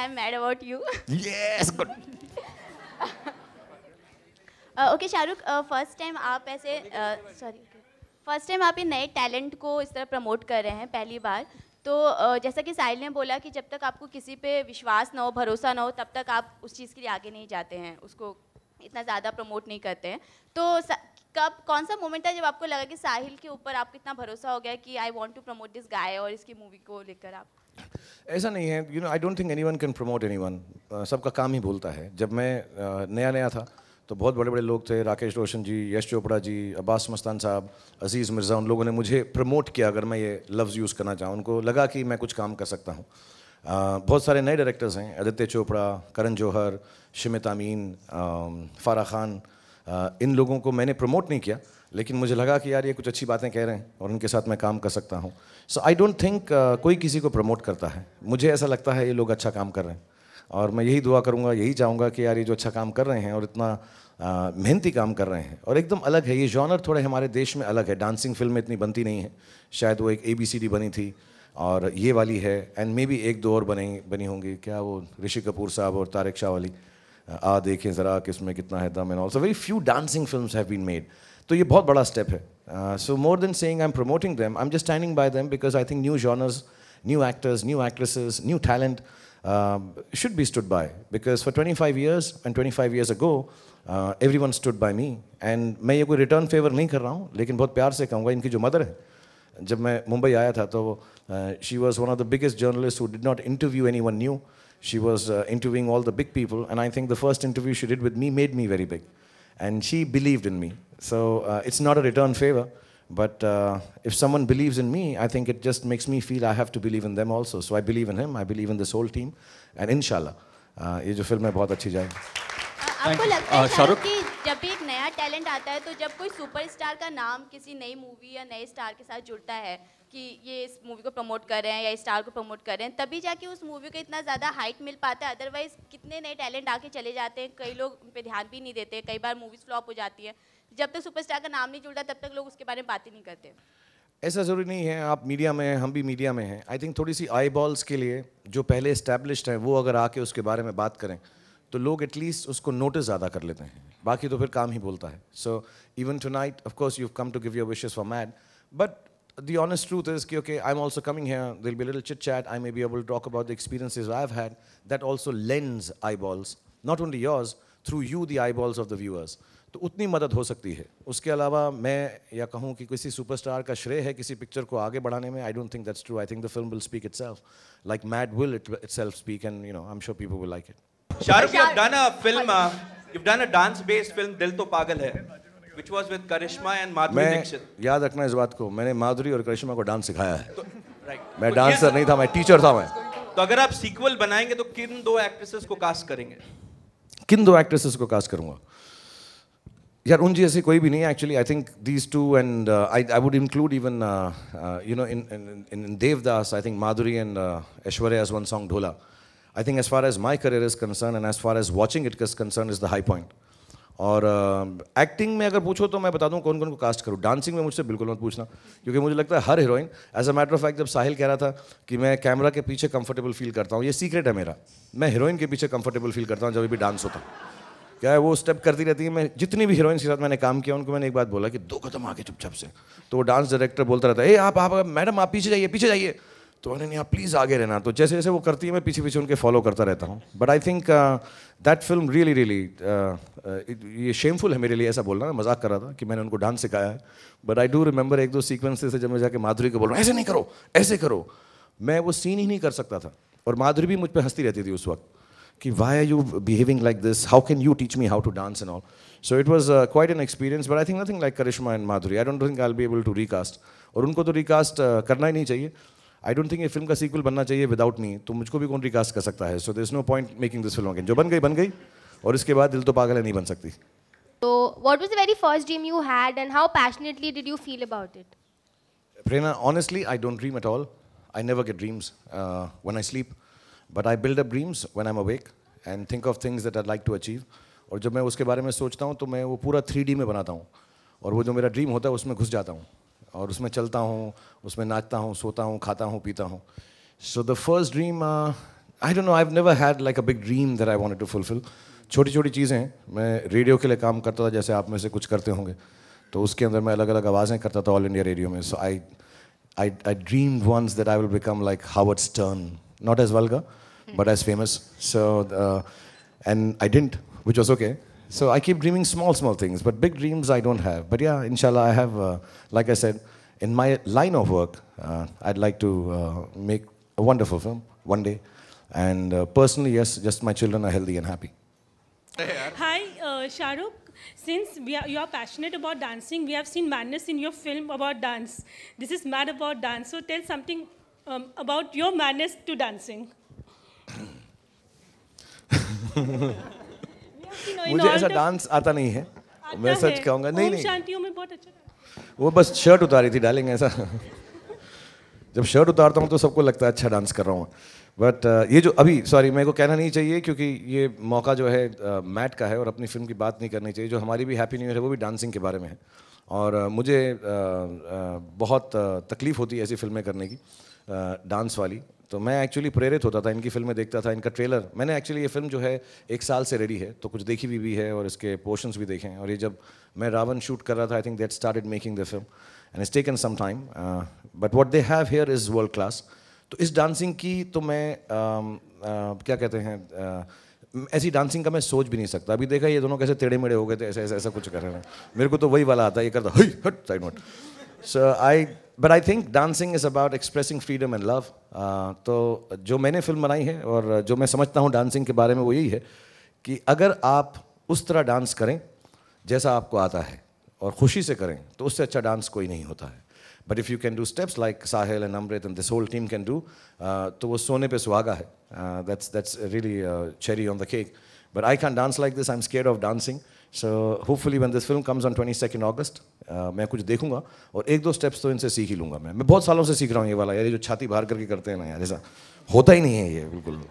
I am mad about you. Yes good. Okay Shahrukh, first time आप ऐसे first time आप ये नए टैलेंट को इस तरह प्रमोट कर रहे हैं पहली बार, तो जैसा कि साहिल ने बोला कि जब तक आपको किसी पे विश्वास ना हो, भरोसा ना हो, तब तक आप उस चीज़ के लिए आगे नहीं जाते हैं, उसको इतना ज़्यादा प्रमोट नहीं करते हैं। तो कब कौन सा मोमेंट था जब आपको लगा कि साहिल के ऊपर आपको इतना भरोसा हो गया कि I want to promote this guy और इसकी मूवी को लेकर आप? ऐसा नहीं है, you know, I don't think anyone can promote anyone. सबका काम ही बोलता है। जब मैं नया नया था तो बहुत बड़े बड़े लोग थे, राकेश रोशन जी, यश चोपड़ा जी, अब्बास मस्तान साहब, अजीज़ मिर्ज़ा, उन लोगों ने मुझे प्रमोट किया अगर मैं ये लफ्ज़ यूज़ करना चाहूँ। उनको लगा कि मैं कुछ काम कर सकता हूँ। बहुत सारे नए डायरेक्टर्स हैं, आदित्य चोपड़ा, करण जौहर, शिमित अमीन, फ़ारा खान, इन लोगों को मैंने प्रमोट नहीं किया, लेकिन मुझे लगा कि यार ये कुछ अच्छी बातें कह रहे हैं और उनके साथ मैं काम कर सकता हूँ। सो आई डोंट थिंक कोई किसी को प्रमोट करता है। मुझे ऐसा लगता है ये लोग अच्छा काम कर रहे हैं और मैं यही दुआ करूँगा, यही चाहूँगा कि यार ये जो अच्छा काम कर रहे हैं और इतना मेहनती काम कर रहे हैं और एकदम अलग है, ये जॉनर थोड़े हमारे देश में अलग है। डांसिंग फिल्म इतनी बनती नहीं है, शायद वो एक ABCD बनी थी और ये वाली है, एंड मे बी एक दो और बनी होंगी, क्या वो ऋषि कपूर साहब और तारिक शाह वाली, आ देखें ज़रा कि इसमें कितना है दम, and also very few dancing films have been made. तो ये बहुत बड़ा स्टेप है। So more than saying I am promoting them, I am just standing by them because I think new genres, new actors, new actresses, new talent should be stood by. Because for 25 years, and 25 years ago, everyone stood by me. And मैं ये कोई return favor नहीं कर रहा हूँ, लेकिन बहुत प्यार से कहूँगा, इनकी जो मदर है, जब मैं मुंबई आया था तो she was one of the biggest journalists who did not interview anyone new. She was interviewing all the big people, and I think the first interview she did with me made me very big. And she believed in me. So it's not a return favor. But if someone believes in me, I think it just makes me feel I have to believe in them also. So I believe in him, I believe in this whole team, and inshallah, ये जो film है बहुत अच्छी जाएगी। आपको लगता है शाहरुख कि जब भी एक नया टैलेंट आता है तो जब कोई सुपरस्टार का नाम किसी नई मूवी या नए स्टार के साथ जुड़ता है कि ये इस मूवी को प्रमोट कर रहे हैं या इस स्टार को प्रमोट कर रहे हैं, तभी जाके उस मूवी को इतना ज़्यादा हाइट मिल पाता है। अदरवाइज कितने नए टैलेंट आके चले जाते हैं, कई लोग उन पे ध्यान भी नहीं देते, कई बार मूवीज़ फ्लॉप हो जाती है। जब तक सुपरस्टार का नाम नहीं जुड़ता तब तक लोग उसके बारे में बात ही नहीं करते। ऐसा ज़रूरी नहीं है, आप मीडिया में हैं, हम भी मीडिया में हैं। आई थिंक थोड़ी सी आई बॉल्स के लिए जो पहले इस्टेब्लिश्ड हैं वो अगर आके उसके बारे में बात करें तो लोग एटलीस्ट उसको नोटिस ज़्यादा कर लेते हैं, बाकी तो फिर काम ही बोलता है। So even tonight of course you have come to give your wishes for mad, but the honest truth is कि okay, I'm also coming here, there'll be a little chit chat, I may be able to talk about the experiences I've had that also lends eyeballs, not only yours, through you the eyeballs of the viewers. तो उतनी मदद हो सकती है। उसके अलावा मैं या कहूँ कि किसी सुपरस्टार का श्रेय है किसी पिक्चर को आगे बढ़ाने में, I don't think that's true. I think the film will speak itself, like Mad will itself speak, and you know, I'm sure people will like it. Shahrukh, you've done a film, you've done a dance-based film, Dil To Pagal Hai, which was with Karishma and Madhuri Dixit. याद रखना इस बात को, मैंने माधुरी और करिश्मा को dance सिखाया है। Right. मैं डांसर नहीं था, मैं टीचर था। मैं तो अगर आप सीक्वल बनाएंगे तो किन दो एक्ट्रेसेस को कास्ट करेंगे? किन दो एक्ट्रेसेस को कास्ट करूंगा? यार उन जैसे कोई भी नहीं actually. I think these two, and I would include even you know in Devdas, I think Madhuri and Aishwarya as one song Dhola. I think as far as my career is concerned and as far as watching it is concerned is the high point. और acting में अगर पूछो तो मैं बता दूं कौन कौन को कास्ट करूं। डांसिंग में मुझसे बिल्कुल मत पूछना, क्योंकि मुझे लगता है हर heroine, as a matter of fact, जब साहिल कह रहा था कि मैं कैमरा के पीछे कंफर्टेबल फील करता हूं, ये सीक्रेट है मेरा, मैं हीरोइन के पीछे कंफर्टेबल फील करता हूं जब भी डांस होता। क्या है, वो स्टेप करती रहती है। मैं जितनी भी हीरोइंस के साथ मैंने काम किया उनको मैंने एक बात बोला कि 2 कदम आगे चुपचाप से, तो वो डांस डायरेक्टर बोलता रहता है, ए आप मैडम आप पीछे जाइए पीछे जाइए, तो मैंने नहीं प्लीज़ आगे रहना। तो जैसे जैसे वो करती है मैं पीछे पीछे उनके फॉलो करता रहता हूँ। But I think that film really ये शेमफुल है मेरे लिए ऐसा बोलना, मैं मजाक कर रहा था कि मैंने उनको डांस सिखाया है। But I do remember 1-2 sequences जब मैं जाके माधुरी को बोल रहा हूँ ऐसे नहीं करो ऐसे करो, मैं वो सीन ही नहीं कर सकता था। और माधुरी भी मुझ पर हंसती रहती थी उस वक्त कि why are you behaving like this? How can you teach me how to dance and all? So it was quite an experience, but I think nothing like Karishma and Madhuri. I don't think I'll be able to recast. और उनको तो recast करना ही नहीं चाहिए। I don't think ये film का sequel बनना चाहिए without me. तो मुझको भी कौन recast कर सकता है? So there's no point making this film again. जो बन गई और इसके बाद दिल तो पागल है नहीं बन सकती। So what was the very first dream you had and how passionately did you feel about it? Prerna, honestly, I don't dream at all. I never get dreams when I sleep. But I build up dreams when I'm awake and think of things that I'd like to achieve. और जब मैं उसके बारे में सोचता हूँ तो मैं वो पूरा 3D में बनाता हूँ और वो जो मेरा ड्रीम होता है उसमें घुस जाता हूँ और उसमें चलता हूँ, उसमें नाचता हूँ, सोता हूँ, खाता हूँ, पीता हूँ. So the first dream I don't know, I've never had like a big dream that I wanted to fulfill. छोटी छोटी चीज़ें हैं. मैं रेडियो के लिए काम करता था, जैसे आप में से कुछ करते होंगे, तो उसके अंदर मैं अलग अलग आवाज़ें करता था ऑल इंडिया रेडियो में. So I dreamed once that I will become like Howard Stern, not as vulgar, but as famous. So and I didn't, which was okay. So I keep dreaming small things, but big dreams I don't have. But yeah, inshallah, I have, like I said, in my line of work, I'd like to make a wonderful film one day. And personally, yes, just my children are healthy and happy. Hi, Shah Rukh. Since you are passionate about dancing, we have seen madness in your film about dance. This is Mad About Dance. So tell something about your madness to dancing. मुझे ऐसा dance आता नहीं है, मैं सच कहूँगा. नहीं शांतियों में बहुत अच्छा. वो बस शर्ट उतारी थी डार्लिंग, ऐसा. जब शर्ट उतारता हूँ तो सबको लगता है अच्छा डांस कर रहा हूँ. बट ये जो अभी, सॉरी, मेरे को कहना नहीं चाहिए क्योंकि ये मौका जो है मैट का है और अपनी फिल्म की बात नहीं करनी चाहिए. जो हमारी भी हैप्पी न्यू ईयर है वो भी डांसिंग के बारे में है. और मुझे बहुत तकलीफ़ होती है ऐसी फिल्में करने की, डांस वाली. तो मैं एक्चुअली प्रेरित होता था, इनकी फिल्में देखता था, इनका ट्रेलर. मैंने एक्चुअली ये फिल्म जो है 1 साल से रेडी है, तो कुछ देखी हुई भी है और इसके पोर्शंस भी देखे हैं. और ये जब मैं रावण शूट कर रहा था, I think that started making the film and it's taken some time, but what they have here is world class. तो इस डांसिंग की तो मैं क्या कहते हैं, ऐसी डांसिंग का मैं सोच भी नहीं सकता. अभी देखा ये दोनों कैसे टेढ़े मेढ़े हो गए थे, ऐसा ऐसा ऐसा कुछ कर रहे हैं. मेरे को तो वही वाला आता है, ये करता हट हट side note. So but I think dancing is about expressing freedom and love. तो जो मैंने फिल्म बनाई है और जो मैं समझता हूँ डांसिंग के बारे में वो यही है कि अगर आप उस तरह डांस करें जैसा आपको आता है और खुशी से करें, तो उससे अच्छा डांस कोई नहीं होता है. But if you can do steps like Sahil and Amrit and this whole team can do, तो वो सोने पे सुहागा है. That's really cherry on the cake. But I can't dance like this. I'm scared of dancing. So hopefully when this film comes on 22nd August, मैं कुछ देखूंगा और 1-2 स्टेप्स तो इनसे सीख ही लूँगा. मैं बहुत सालों से सीख रहा हूँ ये वाला. यार ये जो छाती बाहर करके करते हैं ना यार, ऐसा होता ही नहीं है ये बिल्कुल.